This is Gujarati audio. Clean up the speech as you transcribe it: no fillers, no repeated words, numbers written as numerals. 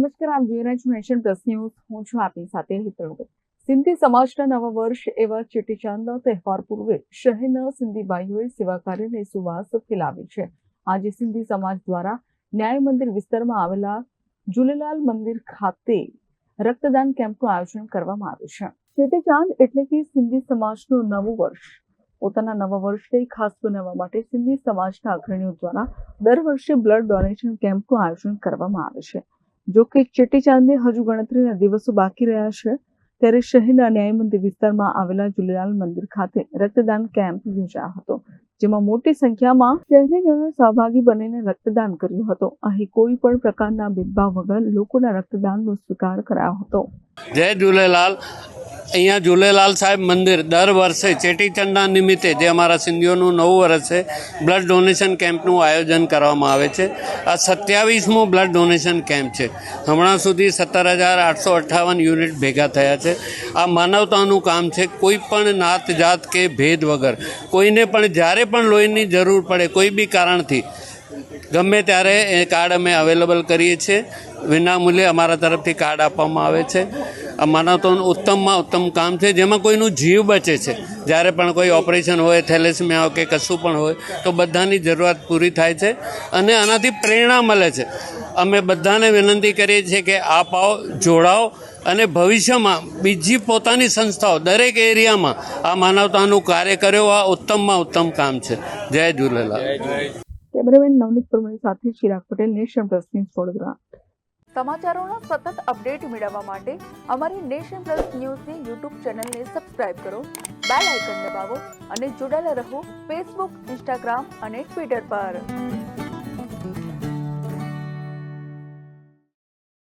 નમસ્કાર, આપ જોઈ રહ્યા છો નેશન પ્લસ ન્યૂઝ. હું છું આપની સાથે હિતલ વગર. સિંધી સમાજના નવા વર્ષ એવા ચેટીચાંદના તહેવાર પૂર્વે શહેરના સિંધી ભાઈઓએ સેવા કાર્યને સુવાસ ફેલાવી છે. આજે સિંધી સમાજ દ્વારા ન્યાય મંદિર વિસ્તારમાં આવેલા ઝૂલેલાલ મંદિર ખાતે રક્તદાન કેમ્પનું આયોજન કરવામાં આવ્યું છે. ચેટીચાંદ એટલે કે સિંધી સમાજનું નવું વર્ષ. પોતાના નવા વર્ષને ખાસ બનાવવા માટે સિંધી સમાજના અગ્રણીઓ દ્વારા દર વર્ષે બ્લડ ડોનેશન કેમ્પનું આયોજન કરવામાં આવે છે. જો કે ચેટીચાંદને હજુ ગણતરીના દિવસો બાકી રહ્યા છે, ત્યારે શહેરના ન્યાય મંદિર વિસ્તારમાં આવેલા ઝૂલેલાલ મંદિર ખાતે રક્તદાન કેમ્પ યોજાયો હતો, જેમાં મોટી સંખ્યામાં શહેરીજનોએ સહભાગી બનીને રક્તદાન કર્યું હતું. અહીં કોઈ પણ પ્રકારના ભેદભાવ વગર લોકોના રક્તદાનનો સ્વીકાર કરાયો હતો. જય ઝૂલેલાલ. અહીંયા ઝૂલેલાલ સાહેબ મંદિર દર વર્ષે ચેટીચંડના નિમિત્તે, જે અમારા સિંધીઓનું નવું વર્ષ છે, બ્લડ ડોનેશન કેમ્પનું આયોજન કરવામાં આવે છે. આ 27મો બ્લડ ડોનેશન કેમ્પ છે. હમણાં સુધી 17,858 યુનિટ ભેગા થયા છે. આ માનવતાનું કામ છે. કોઈ પણ નાત જાત કે ભેદ વગર કોઈને પણ જ્યારે પણ લોહીની જરૂર પડે, કોઈ બી કારણથી, ગમે ત્યારે એ કાર્ડ અમે અવેલેબલ કરીએ છીએ. વિનામૂલ્યે અમારા તરફથી કાર્ડ આપવામાં આવે છે. આ માનવતાનું ઉત્તમમાં ઉત્તમ કામ છે, જેમાં કોઈનું જીવ બચે છે. જ્યારે પણ કોઈ ઓપરેશન હોય, થેલેસેમિયા હોય કે કશું પણ હોય, તો બધાની જરૂરિયાત પૂરી થાય છે અને આનાથી પ્રેરણા મળે છે. અમે બધાને વિનંતી કરીએ છીએ કે આપ આવો, જોડાઓ અને ભવિષ્યમાં બીજી પોતાની સંસ્થાઓ દરેક એરિયામાં આ માનવતાનું કાર્ય કર્યો. આ ઉત્તમમાં ઉત્તમ કામ છે. જય ઝૂલેલાલ. કેમેરામેન નવનીત પરમાર સાથે Chirag Patel, nation plus news, Vadodara. સમાચારોનો સતત અપડેટ મેળવવા માટે અમારી નેશન પ્લસ ન્યૂઝની યુટ્યુબ ચેનલને સબસ્ક્રાઇબ કરો, બેલ આઇકન દબાવો અને જોડાયેલા રહો ફેસબુક, ઇન્સ્ટાગ્રામ અને ટ્વિટર પર.